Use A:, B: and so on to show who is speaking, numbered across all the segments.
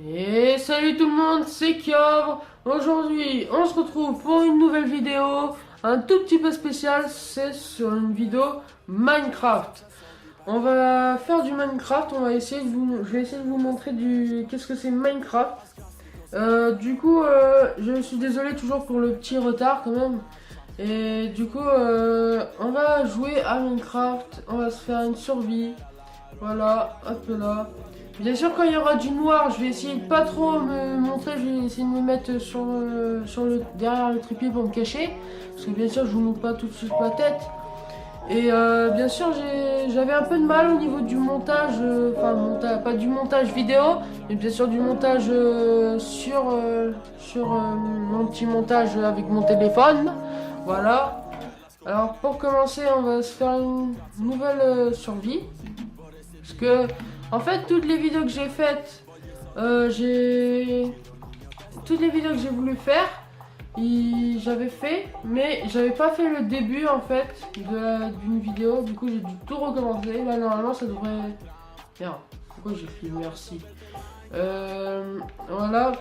A: Et salut tout le monde, c'est Kiov. Aujourd'hui, on se retrouve pour une nouvelle vidéo, un tout petit peu spécial, c'est sur une vidéo Minecraft. On va faire du Minecraft, je vais essayer de vous montrer qu'est-ce que c'est Minecraft. Je suis désolé toujours pour le petit retard quand même. Et du coup, on va jouer à Minecraft, on va se faire une survie. Voilà, hop là. Bien sûr, quand il y aura du noir, je vais essayer de pas trop me montrer. Je vais essayer de me mettre derrière le trépied pour me cacher. Parce que bien sûr, je vous montre pas tout de suite ma tête. Et bien sûr, j'avais un peu de mal au niveau du montage. Pas du montage vidéo, mais bien sûr du montage sur mon petit montage avec mon téléphone. Voilà. Alors, pour commencer, on va se faire une nouvelle survie. Parce que, en fait, toutes les vidéos que j'ai faites, toutes les vidéos que j'ai voulu faire, j'avais fait, mais j'avais pas fait le début en fait d'une vidéo. Du coup, j'ai dû tout recommencer. Là, normalement, ça devrait. Merde, pourquoi j'ai fait merci? Voilà.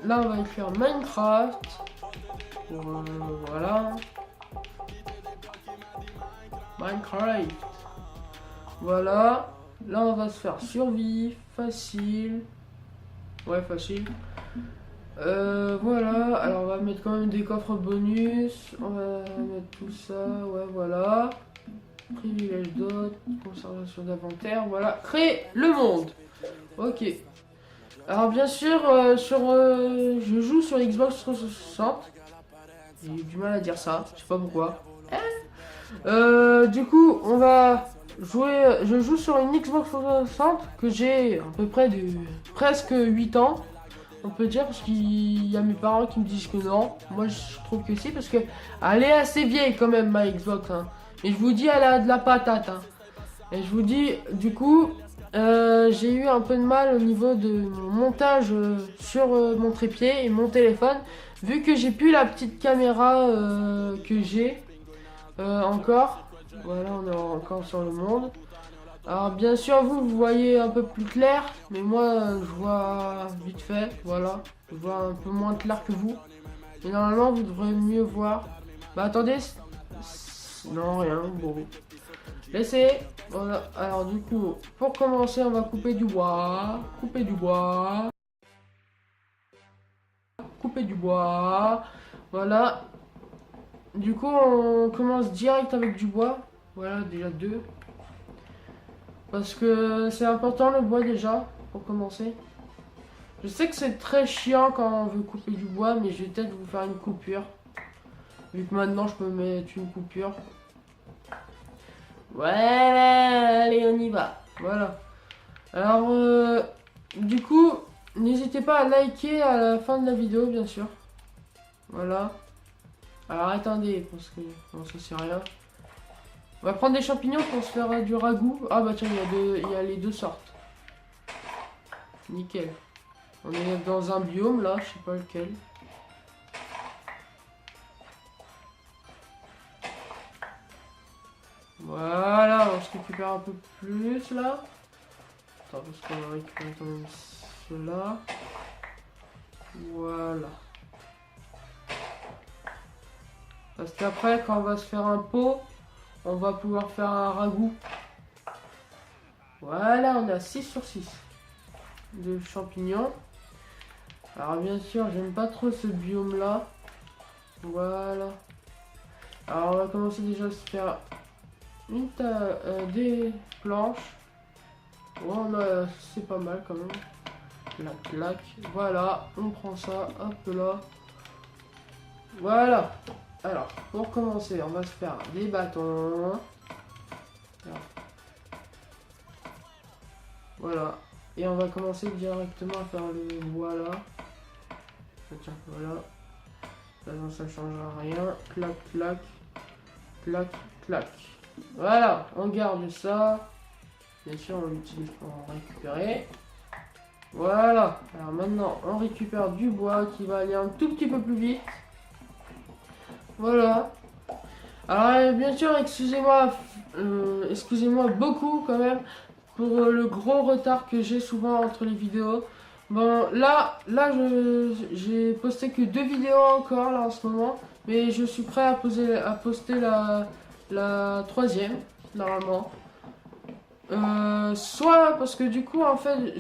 A: Là, on va écrire Minecraft. Voilà. Minecraft. Voilà. Là, on va se faire survie, facile. Ouais, facile. Voilà. Alors, on va mettre quand même des coffres bonus. On va mettre tout ça. Ouais, voilà. Privilège d'hôte, conservation d'inventaire. Voilà. Créer le monde. Ok. Alors, bien sûr, je joue sur Xbox 360. J'ai eu du mal à dire ça. Je sais pas pourquoi. Du coup, on va jouer. Je joue sur une Xbox 360 que j'ai à peu près de presque 8 ans. On peut dire, parce qu'il y a mes parents qui me disent que non. Moi, je trouve que si, parce que elle est assez vieille quand même, ma Xbox. Hein. Et je vous dis, elle a de la patate. Hein. Et je vous dis, du coup, j'ai eu un peu de mal au niveau de mon montage sur mon trépied et mon téléphone. Vu que j'ai plus la petite caméra que j'ai. Encore, voilà, on est encore sur le monde. Alors bien sûr vous voyez un peu plus clair, mais moi je vois vite fait, voilà. Je vois un peu moins clair que vous. Mais normalement vous devrez mieux voir. Bah attendez, non rien, bon. Laissez, voilà. Alors du coup, pour commencer on va couper du bois. Couper du bois. Couper du bois. Voilà. Du coup, on commence direct avec du bois. Voilà, déjà deux. Parce que c'est important le bois déjà, pour commencer. Je sais que c'est très chiant quand on veut couper du bois, mais je vais peut-être vous faire une coupure. Vu que maintenant je peux mettre une coupure. Voilà, allez, on y va. Voilà. Alors, du coup, n'hésitez pas à liker à la fin de la vidéo, bien sûr. Voilà. Alors attendez, parce que non, ça c'est rien. On va prendre des champignons pour se faire du ragoût. Ah bah tiens, il y a les deux sortes. Nickel. On est dans un biome là, je sais pas lequel. Voilà, on se récupère un peu plus là. Attends, parce qu'on va récupérer quand même cela. Voilà. Parce qu'après, quand on va se faire un pot, on va pouvoir faire un ragoût. Voilà, on a 6 sur 6 de champignons. Alors bien sûr, j'aime pas trop ce biome là. Voilà. Alors on va commencer déjà à se faire des planches. Voilà, c'est pas mal quand même. Clac, clac. Voilà, on prend ça, hop là. Voilà. Alors, pour commencer, on va se faire des bâtons. Voilà. Et on va commencer directement à faire le bois là. Tiens, voilà. Là, non, ça ne changera rien. Clac, clac. Clac, clac. Voilà, on garde ça. Bien sûr, on l'utilise pour en récupérer. Voilà. Alors maintenant, on récupère du bois qui va aller un tout petit peu plus vite. Voilà. Alors, bien sûr, excusez-moi beaucoup quand même pour le gros retard que j'ai souvent entre les vidéos. Bon, j'ai posté que 2 vidéos encore là en ce moment, mais je suis prêt à poster la troisième, normalement. Soit parce que du coup, en fait,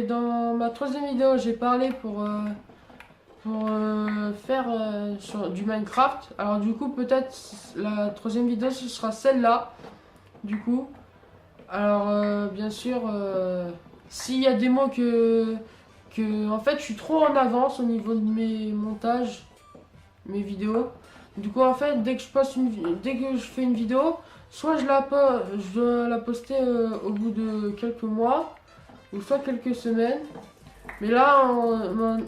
A: dans ma troisième vidéo, j'ai parlé pour faire du Minecraft. Alors du coup, peut-être la troisième vidéo, ce sera celle-là, du coup. Alors, bien sûr, s'il y a des mots en fait, je suis trop en avance au niveau de mes montages, mes vidéos. Du coup, en fait, dès que je fais une vidéo, soit je dois la poster au bout de quelques mois, ou soit quelques semaines. Mais là,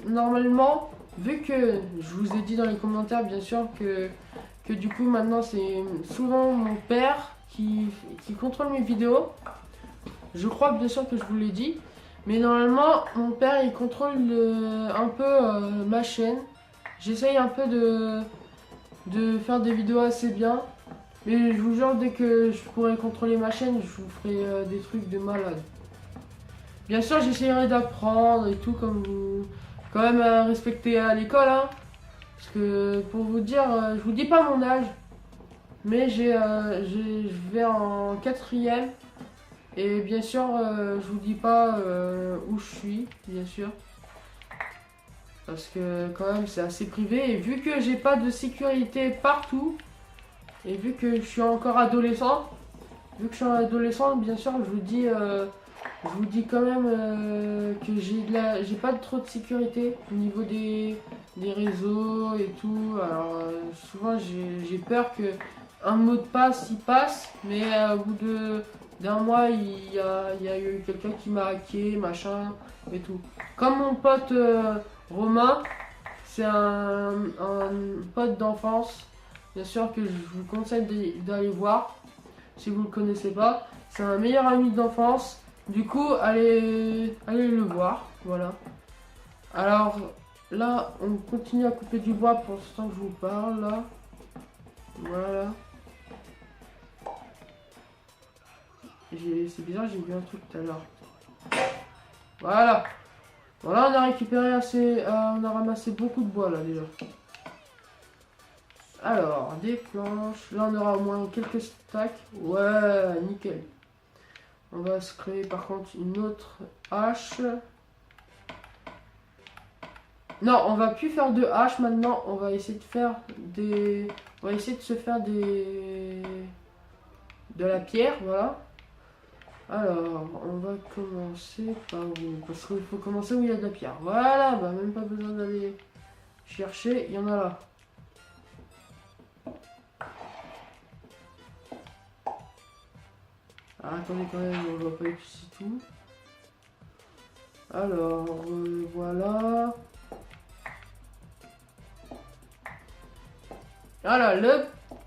A: normalement, vu que je vous ai dit dans les commentaires, bien sûr, que du coup, maintenant, c'est souvent mon père qui contrôle mes vidéos. Je crois bien sûr que je vous l'ai dit. Mais normalement, mon père, il contrôle un peu ma chaîne. J'essaye un peu de faire des vidéos assez bien. Mais je vous jure, dès que je pourrai contrôler ma chaîne, je vous ferai des trucs de malade. Bien sûr, j'essayerai d'apprendre et tout, comme vous... Quand même respecter à l'école, hein. Parce que, pour vous dire, je vous dis pas mon âge. Mais je vais en quatrième. Et bien sûr, je vous dis pas où je suis, bien sûr. Parce que quand même c'est assez privé. Et vu que j'ai pas de sécurité partout, et vu que je suis encore adolescent, bien sûr, je vous dis quand même que j'ai pas trop de sécurité au niveau des réseaux et tout. Alors souvent j'ai peur que un mot de passe il passe, mais au bout d'un mois il y a eu quelqu'un qui m'a hacké, machin et tout. Comme mon pote Romain, c'est un pote d'enfance, bien sûr que je vous conseille d'aller voir si vous le connaissez pas. C'est un meilleur ami d'enfance. Du coup, allez le voir, voilà. Alors, là, on continue à couper du bois pour ce temps que je vous parle, là. Voilà. C'est bizarre, j'ai vu un truc tout à l'heure. Voilà. Voilà, on a récupéré on a ramassé beaucoup de bois, là, déjà. Alors, des planches. Là, on aura au moins quelques stacks. Ouais, nickel. On va se créer par contre une autre hache. Non, on va plus faire de hache maintenant. On va essayer de faire des... On va essayer de se faire de la pierre, voilà. Alors, on va commencer par où? Parce qu'il faut commencer où il y a de la pierre. Voilà, bah même pas besoin d'aller chercher. Il y en a là. Ah, attendez quand même, on va pas épuiser tout. Alors, voilà. Voilà,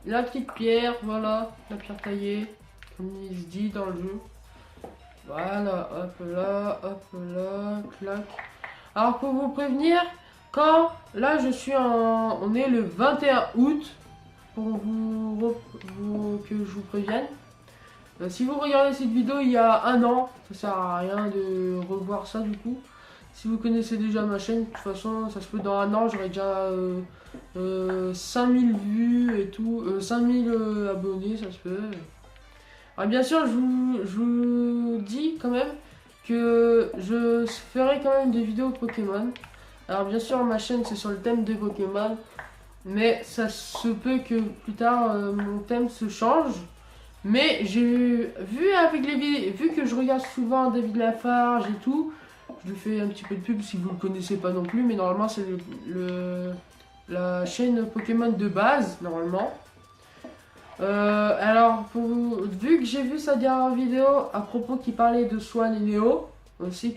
A: la petite pierre, voilà, la pierre taillée, comme il se dit dans le jeu. Voilà, hop là, clac. Alors pour vous prévenir, là je suis on est le 21 août, pour que je vous prévienne. Si vous regardez cette vidéo il y a un an, ça sert à rien de revoir ça du coup. Si vous connaissez déjà ma chaîne, de toute façon, ça se peut dans un an, j'aurai déjà 5000 vues et tout, 5000 abonnés, ça se peut. Alors bien sûr, je vous dis quand même que je ferai quand même des vidéos Pokémon. Alors bien sûr, ma chaîne c'est sur le thème des Pokémon, mais ça se peut que plus tard mon thème se change. Mais j'ai vu que je regarde souvent David Lafarge et tout, je lui fais un petit peu de pub si vous le connaissez pas non plus, mais normalement c'est la chaîne Pokémon de base, normalement. Alors, vu que j'ai vu sa dernière vidéo à propos qui parlait de Swan et Néo, aussi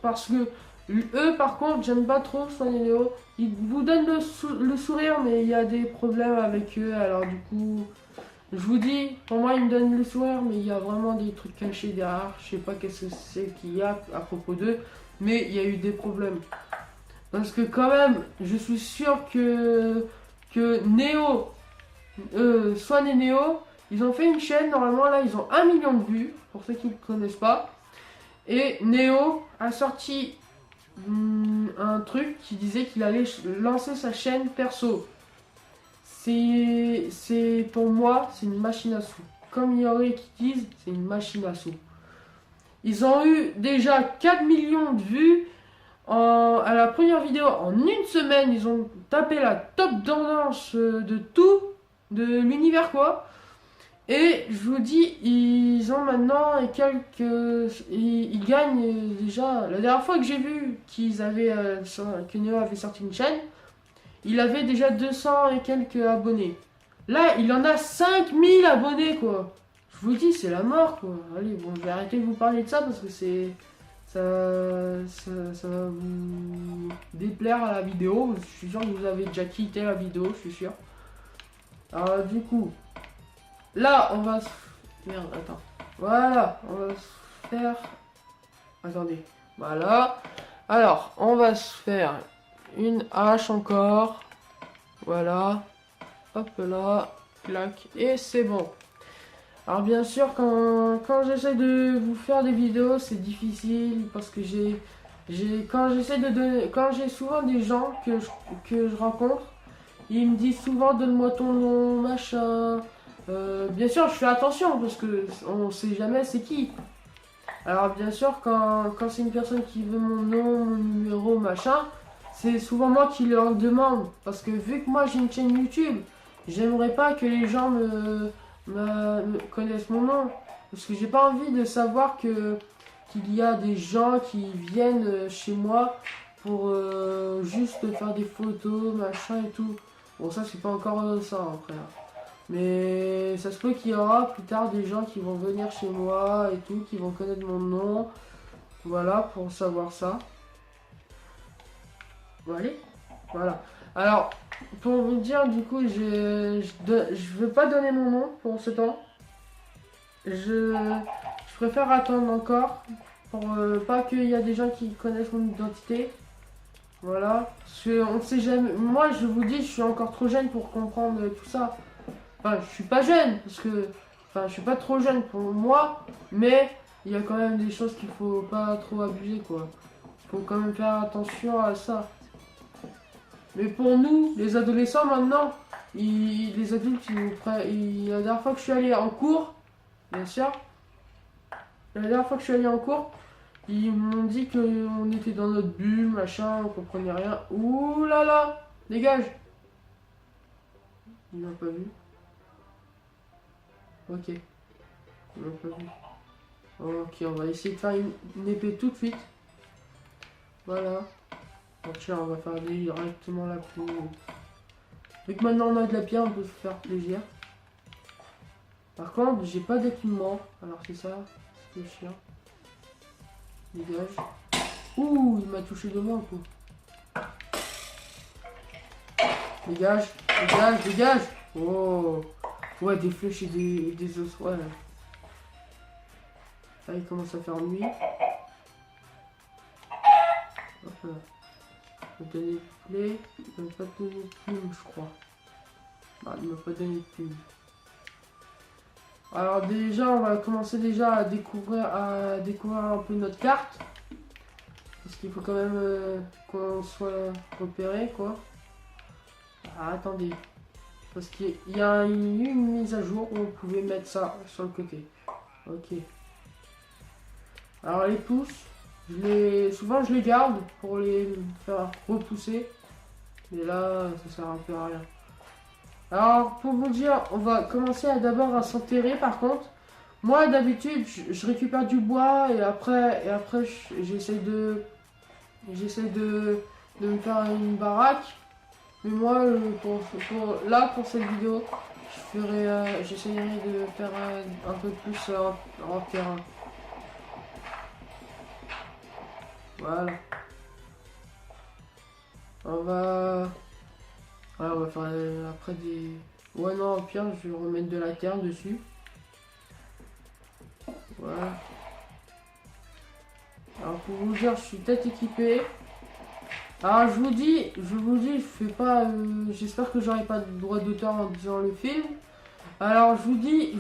A: parce que eux par contre j'aime pas trop Swan et Néo, ils vous donnent le sourire mais il y a des problèmes avec eux, alors du coup je vous dis, pour moi ils me donnent le sourire mais il y a vraiment des trucs cachés derrière, je sais pas qu'est-ce que c'est qu'il y a à propos d'eux, mais il y a eu des problèmes. Parce que quand même, je suis sûr que Néo, Swan et Néo, ils ont fait une chaîne, normalement là ils ont 1 million de vues, pour ceux qui ne connaissent pas. Et Neo a sorti un truc qui disait qu'il allait lancer sa chaîne perso. C'est pour moi, c'est une machine à sous. Comme il y aurait qui disent, c'est une machine à sous. Ils ont eu déjà 4 millions de vues à la première vidéo. En une semaine, ils ont tapé la top tendance de tout, de l'univers quoi. Et je vous dis, ils ont maintenant ils gagnent déjà. La dernière fois que j'ai vu que Neo avait sorti une chaîne, il avait déjà 200 et quelques abonnés. Là, il en a 5000 abonnés quoi. Je vous dis, c'est la mort quoi. Allez, bon, je vais arrêter de vous parler de ça parce que ça va vous déplaire à la vidéo. Je suis sûr que vous avez déjà quitté la vidéo, je suis sûr. Alors du coup, là on va se... Merde, attends. Voilà, on va se faire... Attendez, voilà. Alors, on va se faire une hache encore. Voilà. Hop là, clac, et c'est bon. Alors bien sûr, quand j'essaie de vous faire des vidéos, c'est difficile parce que quand j'ai souvent des gens que je rencontre, ils me disent souvent donne-moi ton nom, machin. Bien sûr, je fais attention parce que on sait jamais c'est qui. Alors bien sûr, quand c'est une personne qui veut mon nom, mon numéro, machin, c'est souvent moi qui leur demande parce que vu que moi j'ai une chaîne YouTube, j'aimerais pas que les gens me connaissent mon nom parce que j'ai pas envie de savoir qu'il y a des gens qui viennent chez moi pour juste faire des photos machin et tout. Bon, ça c'est pas encore ça après, mais ça se peut qu'il y aura plus tard des gens qui vont venir chez moi et tout, qui vont connaître mon nom, voilà, pour savoir ça. Voilà. Alors, pour vous dire, du coup, je veux pas donner mon nom pour ce temps. Je préfère attendre encore pour pas qu'il y a des gens qui connaissent mon identité. Voilà. Parce que on sait jamais. Moi, je vous dis, je suis encore trop jeune pour comprendre tout ça. Enfin, je suis pas jeune parce que. Enfin, je suis pas trop jeune pour moi, mais il y a quand même des choses qu'il faut pas trop abuser, quoi. Faut quand même faire attention à ça. Mais pour nous, les adolescents maintenant, les adultes, la dernière fois que je suis allé en cours, bien sûr, la dernière fois que je suis allé en cours, ils m'ont dit qu'on était dans notre bulle, machin, on comprenait rien. Ouh là là, dégage. Ils n'ont pas vu. Ok, ils n'ont pas vu. Ok, on va essayer de faire une épée tout de suite. Voilà. Donc tiens, on va faire directement la peau. Vu que maintenant on a de la pierre, on peut se faire plaisir. Par contre, j'ai pas d'équipement. Alors c'est ça, c'est chiant. Dégage. Ouh, il m'a touché de loin, quoi. Dégage, dégage, dégage. Oh. Ouais, des flèches et des os, ouais. Là, il commence à faire nuit. Hop là. Il m'a donné de clé. Il m'a pas donné de plume, je crois. Ah, il m'a pas donné de plume. Alors déjà, on va commencer déjà à découvrir un peu notre carte. Parce qu'il faut quand même qu'on soit repéré, quoi. Ah, attendez. Parce qu'il y a une mise à jour où on pouvait mettre ça sur le côté. Ok. Alors les pouces, souvent je les garde pour les faire repousser. Mais là, ça sert un peu à rien. Alors pour vous dire, on va commencer d'abord à s'enterrer par contre. Moi d'habitude, je récupère du bois et après j'essaie de me faire une baraque. Mais moi, pour cette vidéo, j'essayerai de faire un peu plus en terrain. Voilà. On va faire après des... Ouais non, au pire, je vais remettre de la terre dessus. Voilà. Alors pour vous dire, je suis peut-être équipé. Alors je vous dis, je fais pas, j'espère que j'aurai pas de droit d'auteur en disant le film. Alors je vous dis,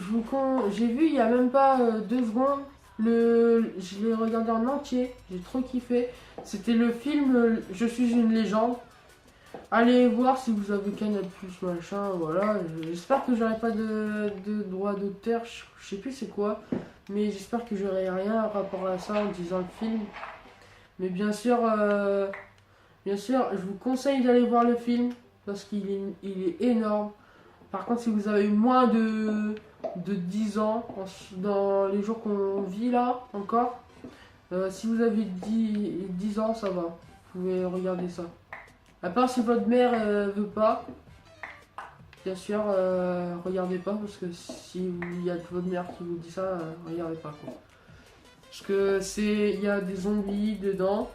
A: j'ai vu il y a même pas 2 secondes, Je l'ai regardé en entier, j'ai trop kiffé. C'était le film Je suis une légende. Allez voir si vous avez Canal+, machin, voilà. J'espère que j'aurai pas de droit d'auteur, je sais plus c'est quoi. Mais j'espère que j'aurai rien à rapport à ça en disant le film. Mais bien sûr, je vous conseille d'aller voir le film parce il est énorme. Par contre, si vous avez moins de 10 ans, dans les jours qu'on vit là encore, si vous avez 10 ans, ça va. Vous pouvez regarder ça. À part si votre mère veut pas, bien sûr, regardez pas parce que si il y a votre mère qui vous dit ça, regardez pas quoi. Parce que il y a des zombies dedans.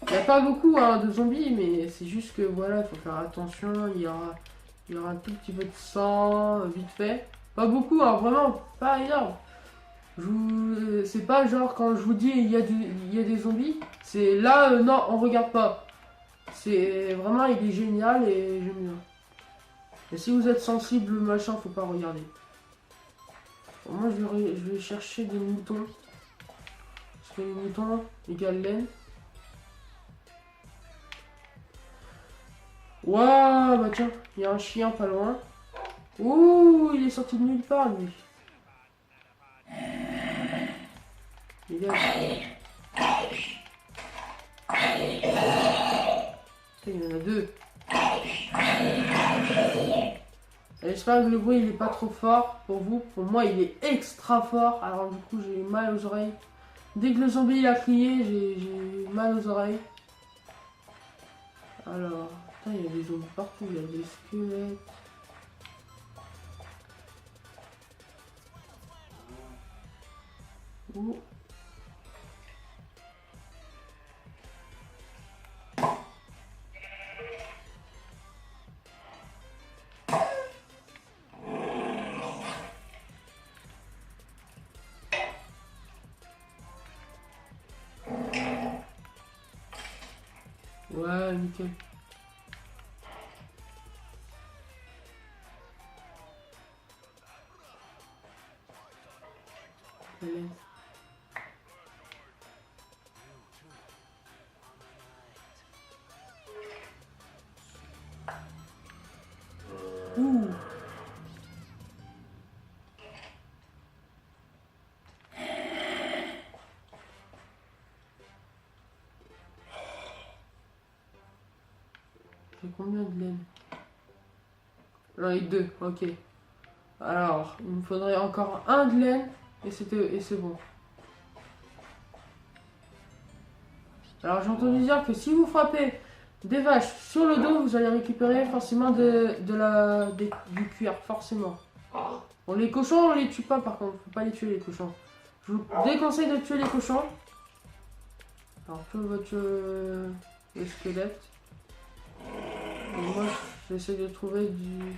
A: Il n'y a pas beaucoup hein, de zombies, mais c'est juste que voilà, il faut faire attention. Il y aura un tout petit peu de sang, vite fait. Pas beaucoup, hein, vraiment, pas énorme. C'est pas genre quand je vous dis il y a des zombies, c'est là, non, on regarde pas. C'est vraiment, il est génial et j'aime bien. Et si vous êtes sensible, machin, faut pas regarder. Bon, moi, je vais chercher des moutons. Parce que les moutons égale laine. Waouh, bah tiens, il y a un chien pas loin. Ouh, il est sorti de nulle part, lui. Il y en a deux. J'espère que le bruit il est pas trop fort pour vous. Pour moi, il est extra fort. Alors du coup, j'ai mal aux oreilles. Dès que le zombie il a crié, j'ai mal aux oreilles. Alors, putain, il y a des zombies partout. Il y a des squelettes. Ouh. Ouais, nickel. Ouh. J'ai combien de laine? J'en ai deux, ok. Alors, il me faudrait encore un de laine et c'est bon. Alors j'ai entendu dire que si vous frappez des vaches sur le dos, vous allez récupérer forcément du cuir, forcément. Bon, les cochons, on les tue pas par contre, faut pas les tuer les cochons. Je vous déconseille de tuer les cochons. Alors, tuez votre le squelette. Et moi, j'essaie de trouver du...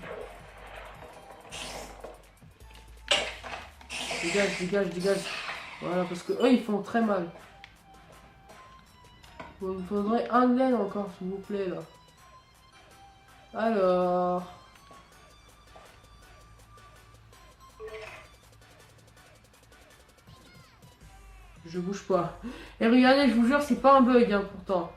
A: Dégage, dégage, dégage. Voilà, parce que eux, ils font très mal. Bon, il me faudrait un de laine encore, s'il vous plaît, là. Alors... Je bouge pas. Et regardez, je vous jure, c'est pas un bug, hein, pourtant.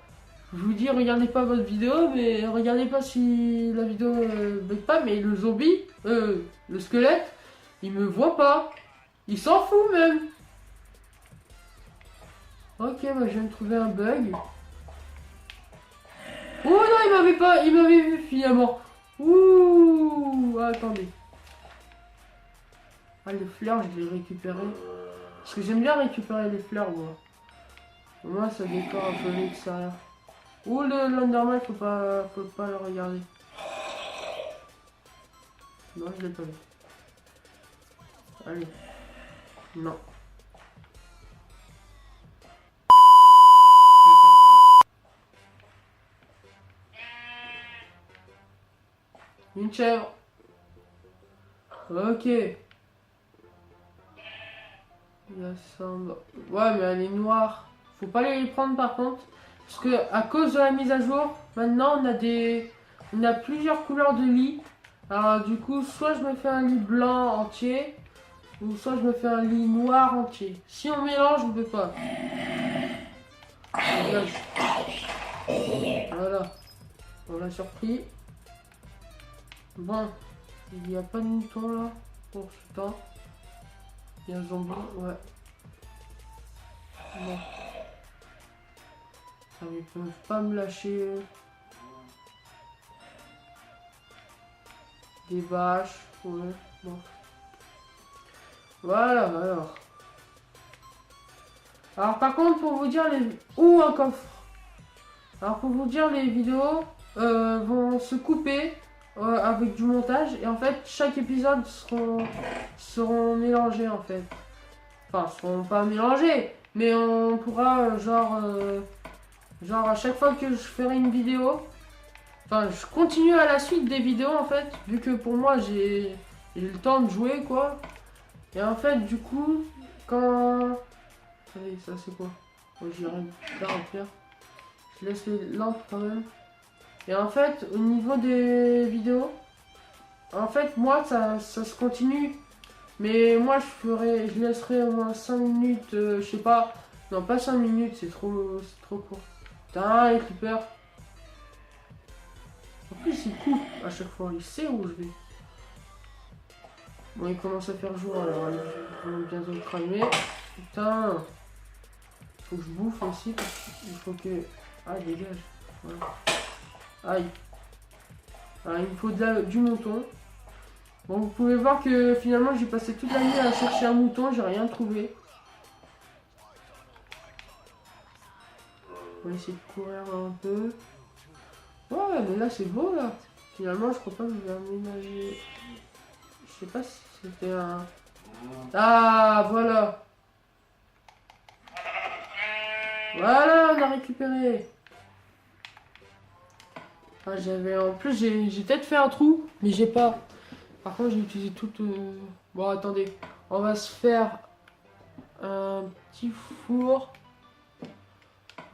A: Je vous dis, regardez pas votre vidéo, mais regardez pas si la vidéo bug pas, mais le zombie, le squelette, il me voit pas. Il s'en fout même. Ok, bah je viens de trouver un bug. Oh non, il m'avait vu finalement. Ouh, attendez. Ah, les fleurs, je vais les récupérer. Parce que j'aime bien récupérer les fleurs, moi. Moi, ça décore un peu l'extérieur. Ouh, le normal, faut pas le regarder. Non, je l'ai pas vu. Allez. Non. Une chèvre. Ok. La semble. Ouais, mais elle est noire. Faut pas les prendre par contre. Parce que à cause de la mise à jour, maintenant on a plusieurs couleurs de lit. Alors du coup, soit je me fais un lit blanc entier, ou soit je me fais un lit noir entier. Si on mélange, on peut pas. Dégage. Voilà. On l'a surpris. Bon. Il n'y a pas de mouton là. Pour ce temps. Il y a un zombie. Ouais. Bon. Ah, mais ils peuvent pas me lâcher. Des vaches. Ouais. Bon. Voilà, alors. Alors par contre, pour vous dire les... Ouh, un coffre. Alors pour vous dire, les vidéos vont se couper avec du montage. Et en fait, chaque épisode seront mélangés en fait. Enfin, seront pas mélangés. Mais on pourra, genre à chaque fois que je ferai une vidéo... Enfin, je continue à la suite des vidéos en fait. Vu que pour moi, j'ai le temps de jouer quoi. Et en fait, du coup, quand... Allez, ça c'est quoi? Moi j'ai rien à remplir. Je laisse les lampes quand même. Et en fait, au niveau des vidéos, en fait, moi, ça se continue. Mais moi, je laisserai au moins 5 minutes, je sais pas. Non, pas 5 minutes, c'est trop court. Putain, les creepers. En plus, il coupe à chaque fois, il sait où je vais. Bon, il commence à faire jour, alors ils vont bientôt cramer. Putain. Faut que je bouffe aussi, parce qu'il faut que... Ah, dégage. Voilà. Aïe. Alors, il me faut du mouton. Bon, vous pouvez voir que finalement, j'ai passé toute la nuit à chercher un mouton, j'ai rien trouvé. On va essayer de courir un peu. Ouais, mais là, c'est beau, là. Finalement, je crois pas que je vais aménager... Je sais pas si c'était un... Ah, voilà. Voilà, on a récupéré. Ah, en plus, j'ai peut-être fait un trou, mais j'ai pas. Par contre, j'ai utilisé toute... Bon, attendez. On va se faire un petit four.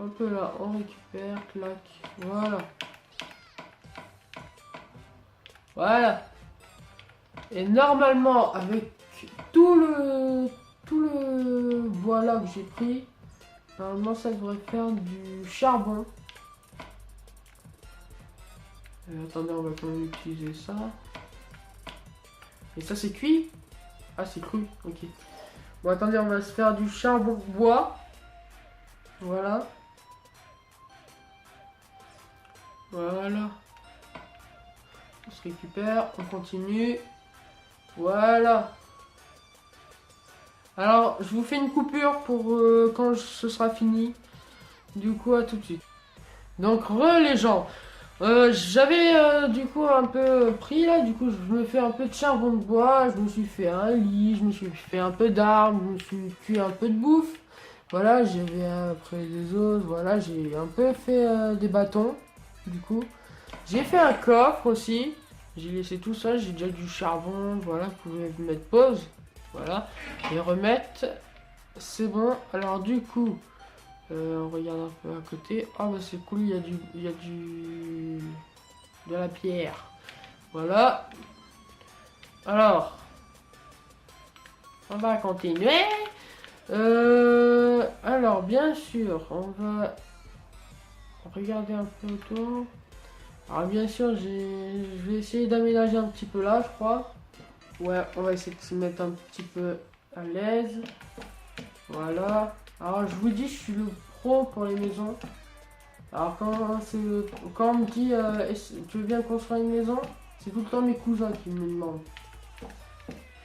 A: Un peu là, on récupère, clac. Voilà. Voilà. Et normalement, avec tout le bois là que j'ai pris, normalement ça devrait faire du charbon. Attendez, on va quand même utiliser ça. Et ça c'est cuit? Ah, c'est cru, ok. Bon, attendez, on va se faire du charbon bois. Voilà. Voilà. On se récupère, on continue. Voilà. Alors, je vous fais une coupure pour quand ce sera fini. Du coup, à tout de suite. Donc, les gens. J'avais du coup un peu pris là, du coup je me fais un peu de charbon de bois, je me suis fait un lit, je me suis fait un peu d'armes, je me suis cuit un peu de bouffe. Voilà, j'avais après des os, voilà, j'ai un peu fait des bâtons, du coup. J'ai fait un coffre aussi, j'ai laissé tout ça, j'ai déjà du charbon, voilà, vous pouvez mettre pause, voilà, et remettre, c'est bon. Alors du coup... on regarde un peu à côté. Ah bah c'est cool, il y a de la pierre. Voilà. Alors, on va continuer. Alors bien sûr, on va regarder un peu autour. Alors bien sûr, je vais essayer d'aménager un petit peu là, je crois. Ouais, on va essayer de se mettre un petit peu à l'aise. Voilà. Alors je vous dis, je suis le pro pour les maisons. Alors quand on me dit tu veux bien construire une maison, c'est tout le temps mes cousins qui me demandent.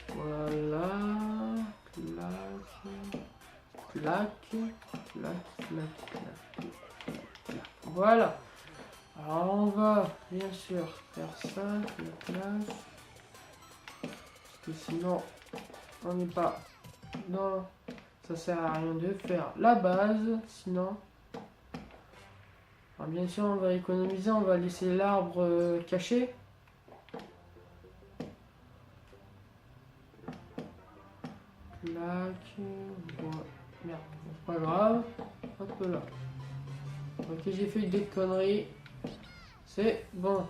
A: Voilà. Clac. Clac. Clac. Voilà. Alors on va bien sûr faire ça, la place. Parce que sinon on n'est pas dans... Ça sert à rien de faire la base, sinon. Alors bien sûr, on va économiser, on va laisser l'arbre caché. Clac. Voilà. Merde, c'est pas grave. Hop là. Ok, j'ai fait des conneries. C'est bon.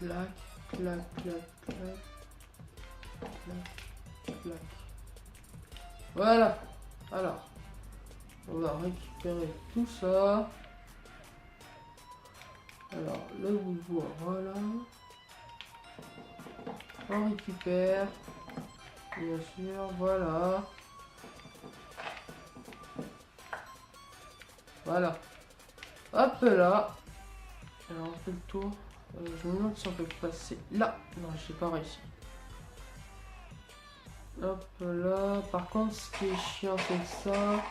A: clac, clac, clac, clac, clac, clac. Voilà. Alors, on va récupérer tout ça. Alors, le bout de bois, voilà. On récupère. Bien sûr, voilà. Voilà. Hop là. Alors, on fait le tour. Je me demande si on peut passer là. Non, je n'ai pas réussi. Hop là. Par contre, ce qui est chiant, c'est ça.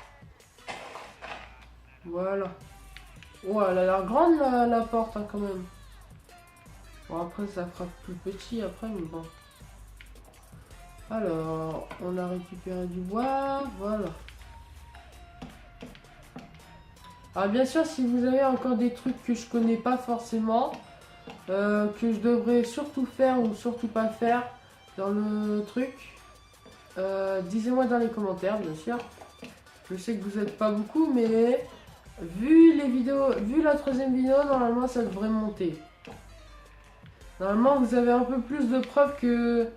A: Voilà. Oh, elle a l'air grande la porte hein, quand même. Bon, après, ça fera plus petit après, mais bon. Alors, on a récupéré du bois. Voilà. Alors, bien sûr, si vous avez encore des trucs que je connais pas forcément, que je devrais surtout faire ou surtout pas faire dans le truc, dites-moi dans les commentaires, bien sûr. Je sais que vous n'êtes pas beaucoup, mais vu les vidéos, vu la troisième vidéo, normalement ça devrait monter. Normalement vous avez un peu plus de preuves que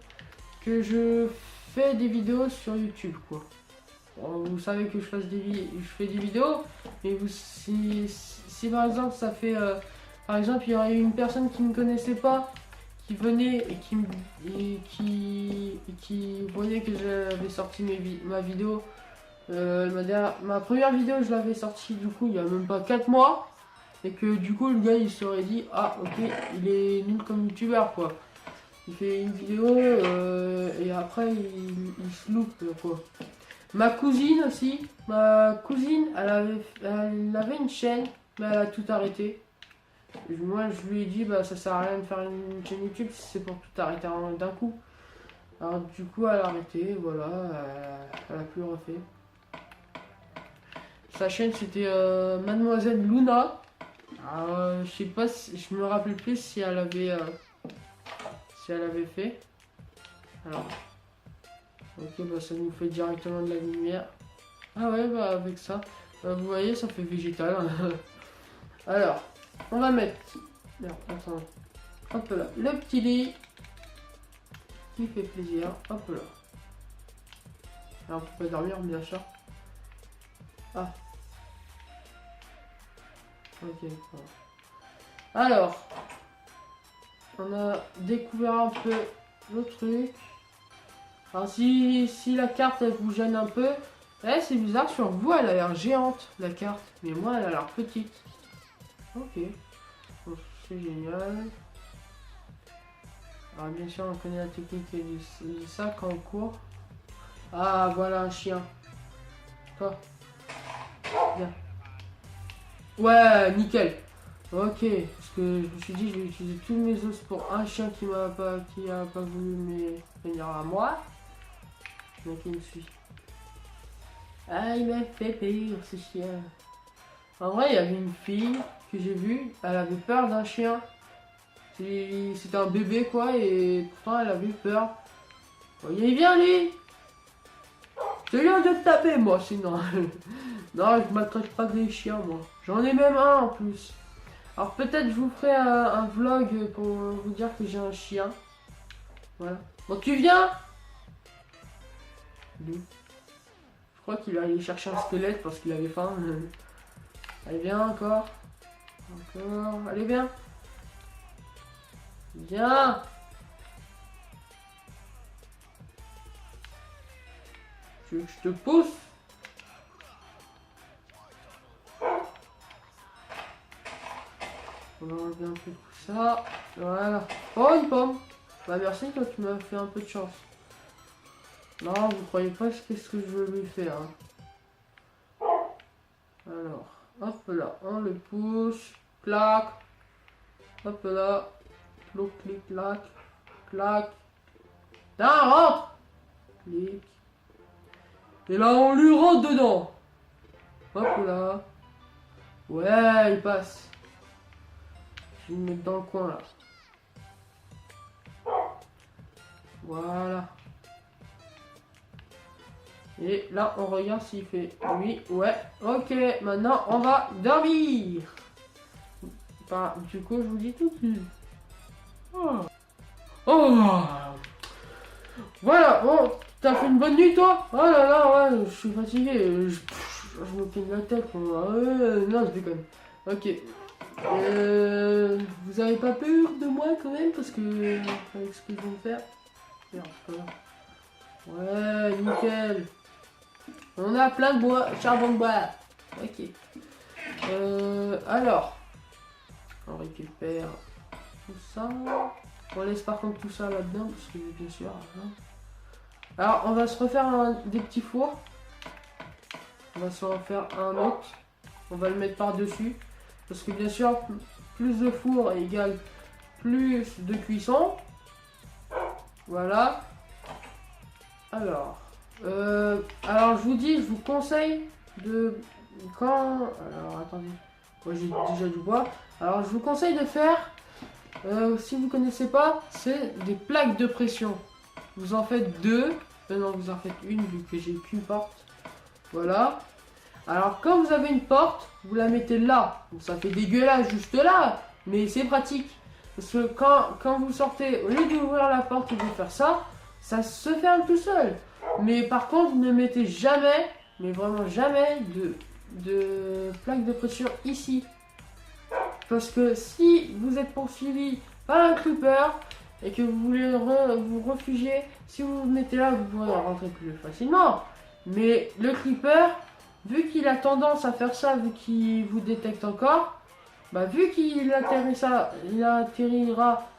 A: je fais des vidéos sur YouTube, quoi. Bon, vous savez que je fais des vidéos, mais vous, si par exemple ça fait, par exemple il y aurait une personne qui ne connaissait pas, qui venait et qui voyait que j'avais sorti ma vidéo. Ma première vidéo je l'avais sortie du coup il y a même pas 4 mois et que du coup le gars il serait dit ah ok il est nul comme youtubeur quoi, il fait une vidéo et après il se loupe quoi. Ma cousine aussi, elle avait une chaîne mais elle a tout arrêté. Moi je lui ai dit bah ça sert à rien de faire une chaîne YouTube si c'est pour tout arrêter d'un coup. Alors du coup elle a arrêté, voilà, elle a plus refait. Sa chaîne c'était Mademoiselle Luna. Je sais pas si je me rappelle plus si elle avait fait. Alors ok bah ça nous fait directement de la lumière. Ah ouais bah avec ça vous voyez ça fait végétal. Alors on va mettre attends, hop là le petit lit qui fait plaisir, hop là. Alors on peut dormir bien sûr. Ah ok. Alors, on a découvert un peu le truc. Alors si la carte elle vous gêne un peu, c'est bizarre, sur vous elle a l'air géante la carte, mais moi elle a l'air petite. Ok, c'est génial. Alors bien sûr on connaît la technique du sac en cours. Ah voilà un chien. Toi. Bien. Ouais, nickel. Ok, parce que je me suis dit je vais utiliser tous mes os pour un chien qui a pas voulu venir à moi. Donc il me suit. Ah il m'a fait peur ce chien. En vrai il y avait une fille que j'ai vue, elle avait peur d'un chien. C'était un bébé quoi et pourtant elle avait peur. Oh, il vient lui. Je viens de te taper moi sinon. Non, je m'attache pas des chiens moi. J'en ai même un en plus. Alors peut-être je vous ferai un vlog pour vous dire que j'ai un chien. Voilà. Bon tu viens. Je crois qu'il est allé chercher un squelette parce qu'il avait faim. Allez viens encore. Encore. Allez viens. Viens. Tu veux que je te pousse? On va enlever un peu tout ça. Voilà. Oh, une pomme. Bah merci, toi tu m'as fait un peu de chance. Non, vous croyez pas qu'est-ce que je veux lui faire. Hein. Alors, hop là, on le pousse. Clac. Hop là. Cloc, clic, clac. Clac. Là, rentre. Clic. Et là, on lui rentre dedans. Hop là. Ouais, il passe. Je vais le mettre dans le coin là. Voilà. Et là, on regarde s'il fait oui. Ouais. Ok, maintenant, on va dormir. Bah, du coup, je vous dis tout de suite. Oh. Oh. Voilà, bon, t'as fait une bonne nuit toi? Oh là là, ouais, je suis fatigué, je me pine la tête. Non, je déconne. Ok. Vous avez pas peur de moi quand même? Parce que, avec ce que je vais faire. Merde, peur. Ouais, nickel. On a plein de bois, charbon de bois. Ok. Alors, on récupère tout ça. On laisse par contre tout ça là-dedans, parce que bien sûr. Hein. Alors, on va se refaire des petits fours. On va se refaire un autre. On va le mettre par-dessus. Parce que bien sûr, plus de four égale plus de cuisson. Voilà. Alors, je vous dis, je vous conseille de... Alors, attendez. Moi, j'ai déjà du bois. Alors, je vous conseille de faire... si vous connaissez pas, c'est des plaques de pression. Vous en faites deux. Non, vous en faites une vu que j'ai qu'une porte. Voilà. Alors quand vous avez une porte, vous la mettez là. Donc, ça fait dégueulasse juste là. Mais c'est pratique. Parce que quand vous sortez, au lieu d'ouvrir la porte et de faire ça, ça se ferme tout seul. Mais par contre, ne mettez jamais, mais vraiment jamais, de plaques de pression ici. Parce que si vous êtes poursuivi par un creeper et que vous voulez vous réfugier, si vous vous mettez là, vous pourrez rentrer plus facilement. Mais le creeper, vu qu'il a tendance à faire ça, vu qu'il vous détecte encore, bah vu qu'il atterrira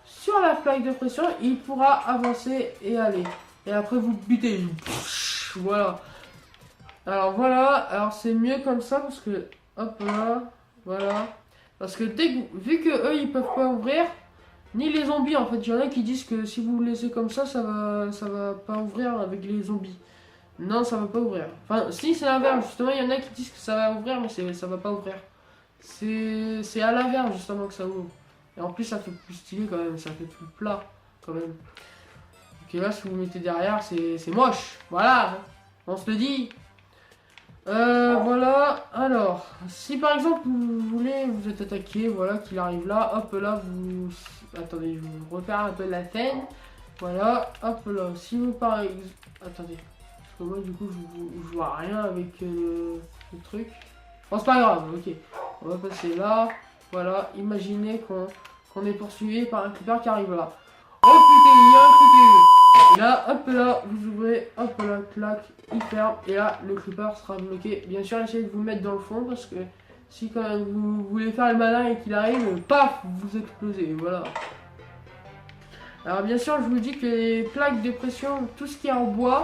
A: sur la plaque de pression, il pourra avancer et aller. Et après vous butez. Voilà. Alors voilà, alors c'est mieux comme ça parce que, hop là, voilà. Parce que vu que eux ils peuvent pas ouvrir, ni les zombies en fait, il y en a qui disent que si vous le laissez comme ça va pas ouvrir avec les zombies. Non, ça va pas ouvrir. Enfin, si c'est l'inverse, justement, il y en a qui disent que ça va ouvrir, mais ça va pas ouvrir. C'est à l'inverse justement que ça ouvre. Et en plus ça fait plus stylé quand même, ça fait plus plat quand même. Ok, là si vous mettez derrière, c'est moche. Voilà, on se le dit. Voilà, alors, si par exemple vous êtes attaqué, voilà, qu'il arrive là, hop là, attendez, je vais vous refaire un peu la scène. Voilà, hop là, si vous par exemple... Attendez, parce que moi du coup je vois rien avec le truc. Bon, c'est pas grave, ok. On va passer là, voilà, imaginez qu'on est poursuivi par un creeper qui arrive là. Oh putain, il y a un creeper. Et là, hop là, vous ouvrez, hop là, clac, il ferme, et là, le creeper sera bloqué. Bien sûr, essayez de vous mettre dans le fond, parce que si quand même vous voulez faire le malin et qu'il arrive, paf, vous explosez, voilà. Alors bien sûr, je vous dis que les plaques de pression, tout ce qui est en bois...